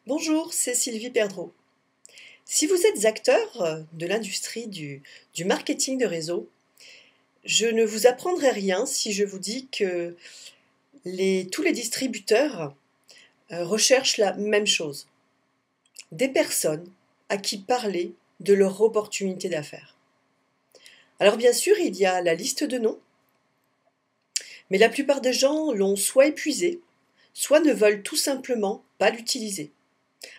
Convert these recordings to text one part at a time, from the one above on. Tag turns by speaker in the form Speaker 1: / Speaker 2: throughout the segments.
Speaker 1: Bonjour, c'est Sylvie Perdreau. Si vous êtes acteur de l'industrie du marketing de réseau, je ne vous apprendrai rien si je vous dis que tous les distributeurs recherchent la même chose, des personnes à qui parler de leur opportunité d'affaires. Alors bien sûr, il y a la liste de noms, mais la plupart des gens l'ont soit épuisé, soit ne veulent tout simplement pas l'utiliser.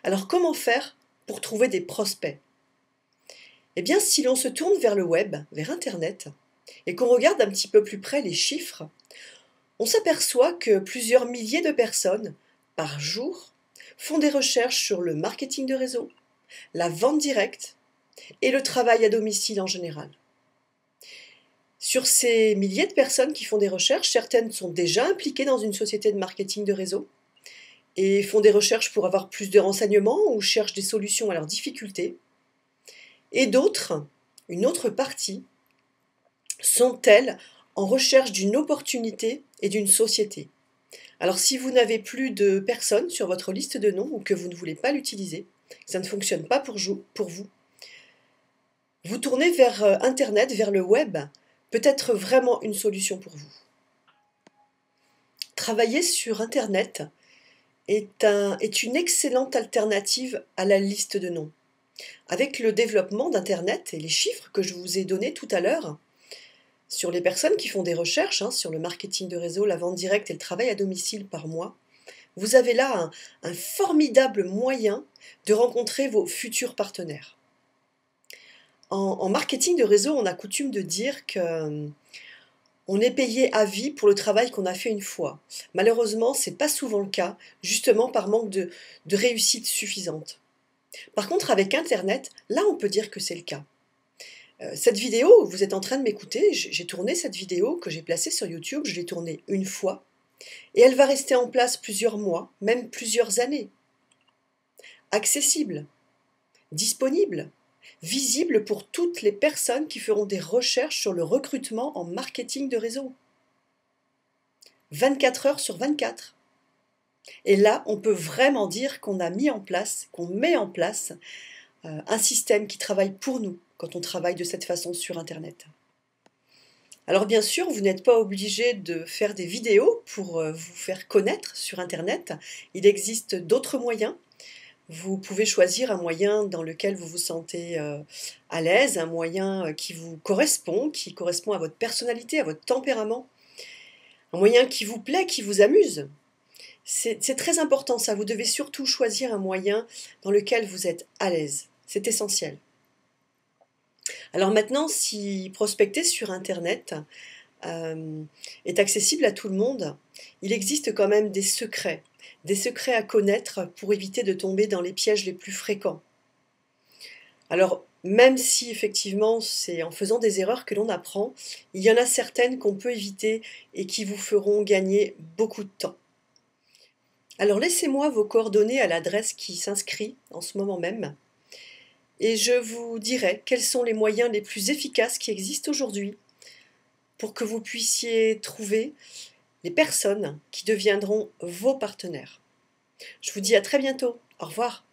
Speaker 1: Alors comment faire pour trouver des prospects? Eh bien, si l'on se tourne vers le web, vers Internet, et qu'on regarde un petit peu plus près les chiffres, on s'aperçoit que plusieurs milliers de personnes, par jour, font des recherches sur le marketing de réseau, la vente directe et le travail à domicile en général. Sur ces milliers de personnes qui font des recherches, certaines sont déjà impliquées dans une société de marketing de réseau et font des recherches pour avoir plus de renseignements ou cherchent des solutions à leurs difficultés. Et d'autres, une autre partie, sont-elles en recherche d'une opportunité et d'une société. Alors si vous n'avez plus de personnes sur votre liste de noms ou que vous ne voulez pas l'utiliser, ça ne fonctionne pas pour vous, vous tournez vers Internet, vers le web, peut être vraiment une solution pour vous. Travailler sur Internet est une excellente alternative à la liste de noms. Avec le développement d'Internet et les chiffres que je vous ai donnés tout à l'heure, sur les personnes qui font des recherches sur le marketing de réseau, la vente directe et le travail à domicile par mois, vous avez là un formidable moyen de rencontrer vos futurs partenaires. En marketing de réseau, on a coutume de dire qu'on est payé à vie pour le travail qu'on a fait une fois. Malheureusement, ce n'est pas souvent le cas, justement par manque de réussite suffisante. Par contre, avec Internet, là, on peut dire que c'est le cas. Cette vidéo, vous êtes en train de m'écouter, j'ai tourné cette vidéo que j'ai placée sur YouTube, je l'ai tournée une fois, et elle va rester en place plusieurs mois, même plusieurs années. Accessible, disponible, visible pour toutes les personnes qui feront des recherches sur le recrutement en marketing de réseau. 24 heures sur 24. Et là, on peut vraiment dire qu'on met en place un système qui travaille pour nous quand on travaille de cette façon sur Internet. Alors bien sûr, vous n'êtes pas obligé de faire des vidéos pour vous faire connaître sur Internet. Il existe d'autres moyens. Vous pouvez choisir un moyen dans lequel vous vous sentez à l'aise, un moyen qui vous correspond, qui correspond à votre personnalité, à votre tempérament, un moyen qui vous plaît, qui vous amuse. C'est très important ça, vous devez surtout choisir un moyen dans lequel vous êtes à l'aise. C'est essentiel. Alors maintenant, si prospecter sur Internet est accessible à tout le monde, il existe quand même des secrets à connaître pour éviter de tomber dans les pièges les plus fréquents. Alors, même si effectivement c'est en faisant des erreurs que l'on apprend, il y en a certaines qu'on peut éviter et qui vous feront gagner beaucoup de temps. Alors laissez-moi vos coordonnées à l'adresse qui s'inscrit en ce moment même, et je vous dirai quels sont les moyens les plus efficaces qui existent aujourd'hui pour que vous puissiez trouver les personnes qui deviendront vos partenaires. Je vous dis à très bientôt. Au revoir.